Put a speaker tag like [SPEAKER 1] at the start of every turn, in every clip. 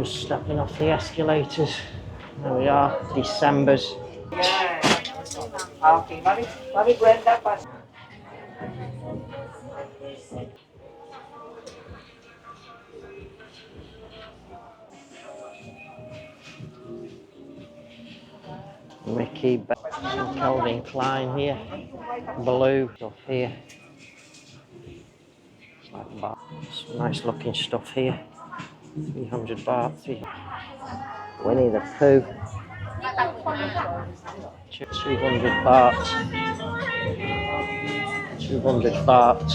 [SPEAKER 1] Just stepping off the escalators. There we are, December's. Mickey, some Calvin Klein here, blue stuff here. It's like baht. Some nice looking stuff here. 300 baht. Winnie the Pooh. 200 baht. 200 baht.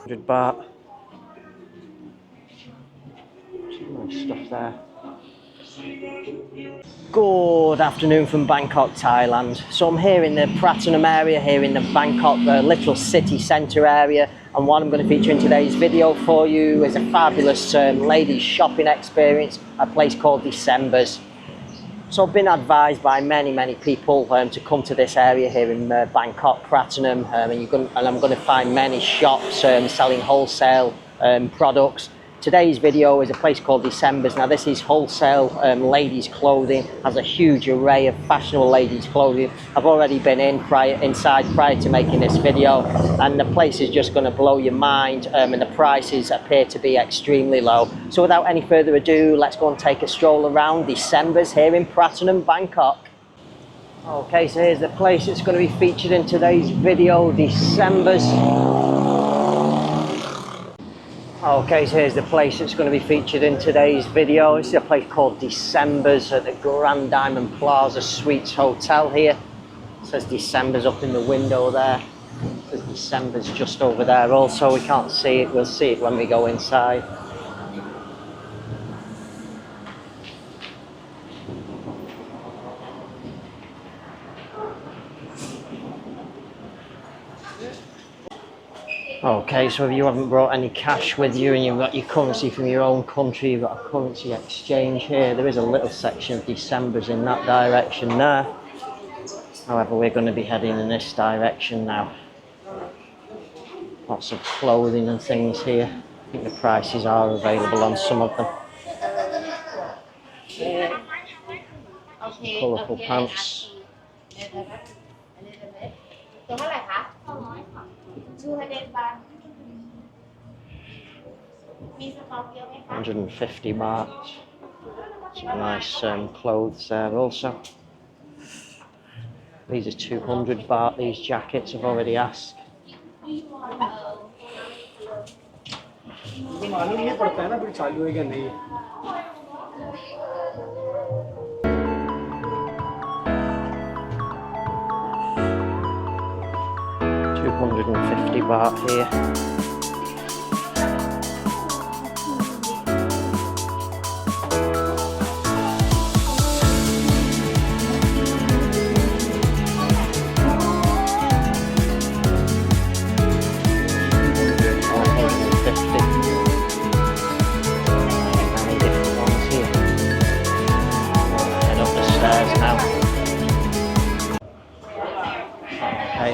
[SPEAKER 1] 100 baht. Some nice stuff there. Good afternoon from Bangkok, Thailand. So I'm here in the Pratunam area, here in the Bangkok little city centre area, and what I'm going to feature in today's video for you is a fabulous ladies shopping experience, a place called December's. So I've been advised by many people to come to this area here in Bangkok, Pratunam, and I'm going to find many shops selling wholesale products. Today's video is a place called December's. Now this is wholesale ladies clothing, has a huge array of fashionable ladies clothing. I've already been inside prior to making this video, and the place is just going to blow your mind, and the prices appear to be extremely low. So without any further ado, let's go and take a stroll around December's here in Pratunam, Bangkok. Okay, so here's the place that's going to be featured in today's video, December's. Okay, so here's the place that's going to be featured in today's video. This is a place called December's at the Grand Diamond Plaza Suites Hotel here. It says December's up in the window there. It says December's just over there also. We can't see it, we'll see it when we go inside. Okay, so if you haven't brought any cash with you and you've got your currency from your own country, you've got a currency exchange here. There is a little section of December's in that direction there. However, we're going to be heading in this direction now. Lots of clothing and things here. I think the prices are available on some of them. Colourful pants. 150 baht. Some nice clothes there also. These are 200 baht, these jackets, I've already asked. 250 baht here.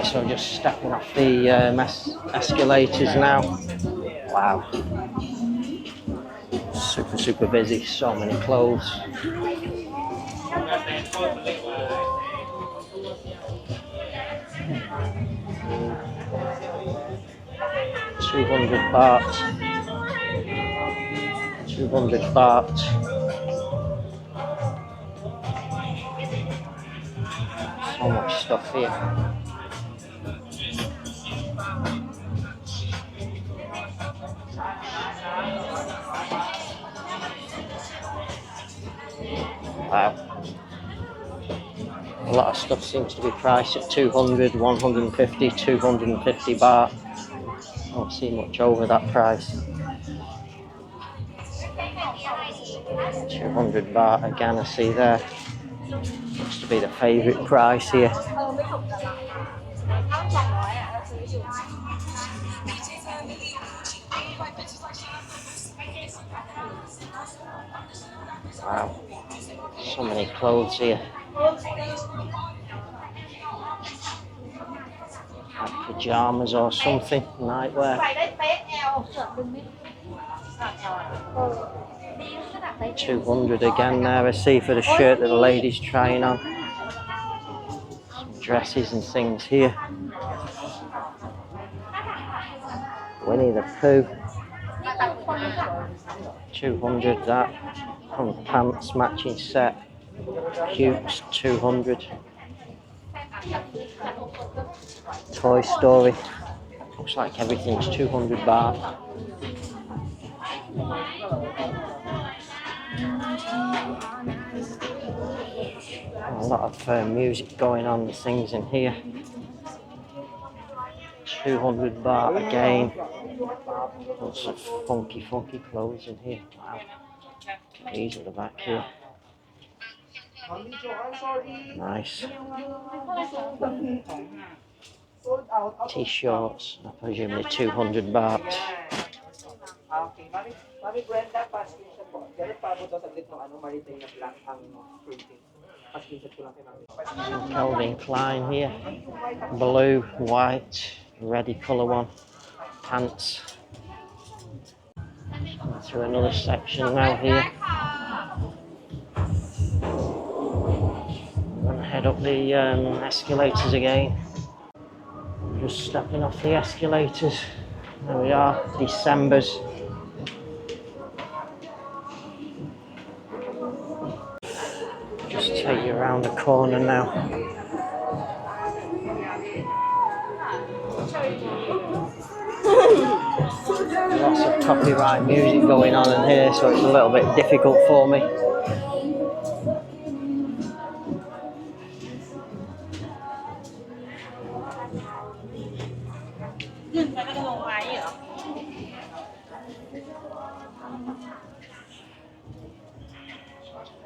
[SPEAKER 1] So I'm just stepping off the escalators now. Wow. Super busy, so many clothes. $200 baht. 200 baht. So much stuff here. Wow. A lot of stuff seems to be priced at 200, 150, 250 baht. I don't see much over that price. 200 baht again, I see there. Looks to be the favourite price here. Wow, so many clothes here. Pajamas or something, nightwear. 200 again there, I see, for the shirt that the lady's trying on. Some dresses and things here. Winnie the Pooh. 200 that. From pants, matching set. Cutes, 200. Toy Story. Looks like everything's 200 baht. A lot of music going on, the things in here. 200 baht again. Lots of funky clothes in here. Wow. These at the back here. Nice. T-shirts, I presume they're 200 baht. Some Calvin Klein here. Blue, white, reddy colour one. Pants. Through another section now here. I'm going to head up the escalators again. Just stepping off the escalators. There we are, December's. Just take you around the corner now. Lots of copyright music going on in here, so it's a little bit difficult for me.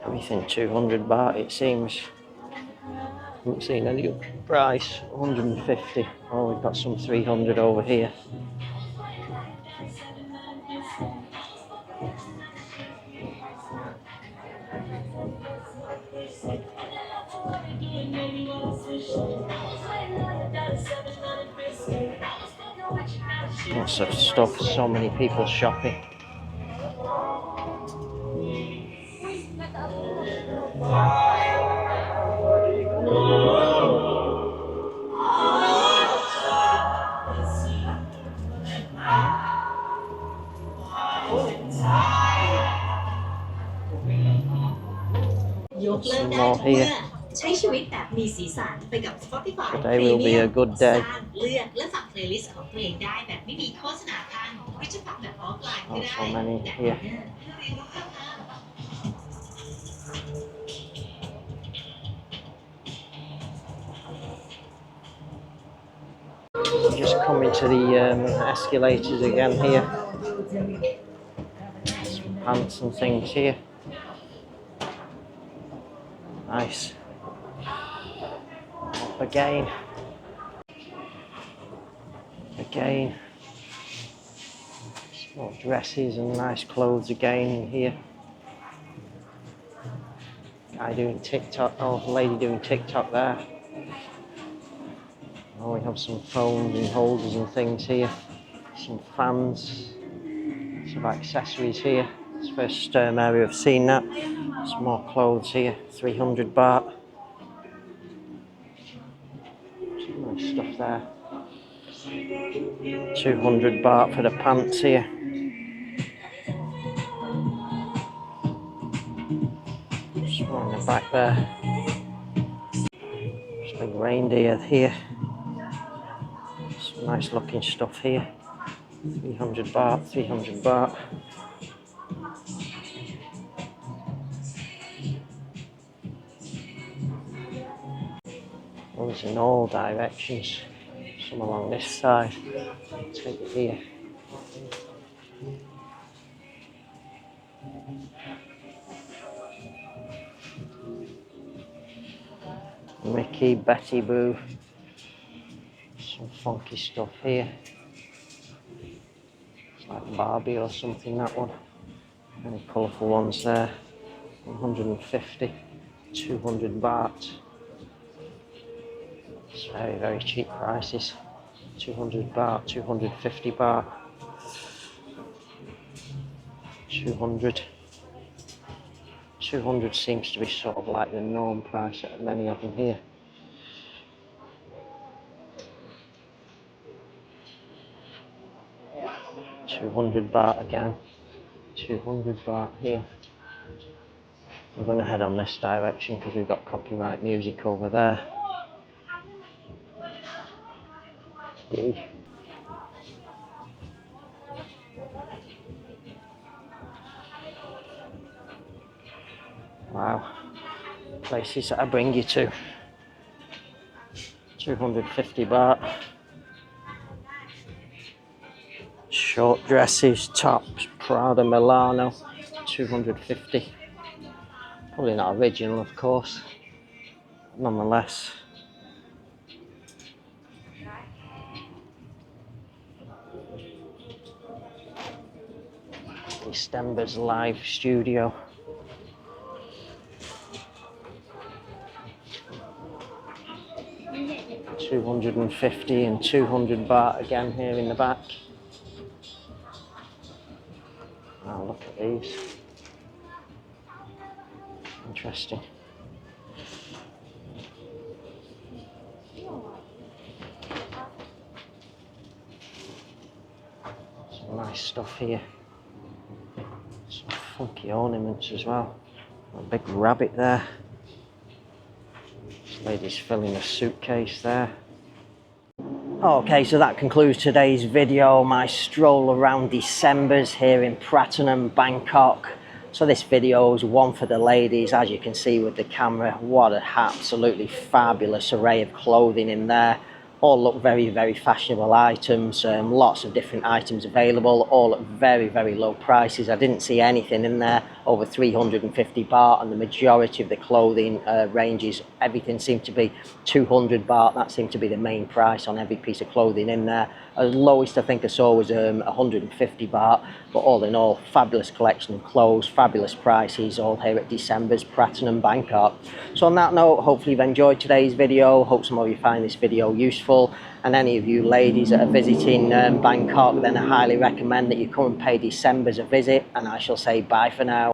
[SPEAKER 1] Everything 200 baht it seems. Haven't seen any price. 150. Oh, we've got some 300 over here. Lots of stuff, so many people shopping. Some more here. Today will be a good day. Oh, so many here. Just coming to the escalators again here. Some pants and things here. Nice. Up again. Again. More dresses and nice clothes again in here. Guy doing TikTok. Oh, lady doing TikTok there. Oh, we have some phones and holders and things here. Some fans. Some accessories here. It's the first area I've seen that. Some more clothes here. 300 baht. Some nice stuff there. 200 baht for the pants here. Some more in the back there. Some big reindeer here. Some nice looking stuff here. 300 baht, 300 baht. Ones in all directions. Some along this side. Take it here. Mickey, Betty Boo. Some funky stuff here. It's like Barbie or something, that one. Any colourful ones there. 150, 200 baht. It's very cheap prices. 200 baht, 250 baht, 200. 200 seems to be sort of like the norm price at many of them here. $200 baht again. 200 baht here. I'm going to head on this direction because we've got copyright music over there. D. Wow. Places that I bring you to. 250 baht. Short dresses, tops, Prada Milano, 250. Probably not original, of course. Nonetheless. Stember's live studio. $250 and 200 baht again here in the back. Oh, look at these. Interesting. Some nice stuff here. Some funky ornaments as well. A big rabbit there. This lady's filling a suitcase there. Okay, so that concludes today's video, my stroll around December's here in Pratunam, Bangkok. So this video is one for the ladies, as you can see with the camera. What an absolutely fabulous array of clothing in there. All look very, very fashionable items. Lots of different items available, all at very, very low prices. I didn't see anything in there over 350 baht, and the majority of the clothing ranges, everything seemed to be 200 baht. That seemed to be the main price on every piece of clothing in there. The lowest I think I saw was 150 baht, but all in all, fabulous collection of clothes, fabulous prices, all here at December's Pratunam, Bangkok. So on that note, hopefully you've enjoyed today's video. Hope some of you find this video useful, and any of you ladies that are visiting Bangkok, then I highly recommend that you come and pay December's a visit, and I shall say bye for now.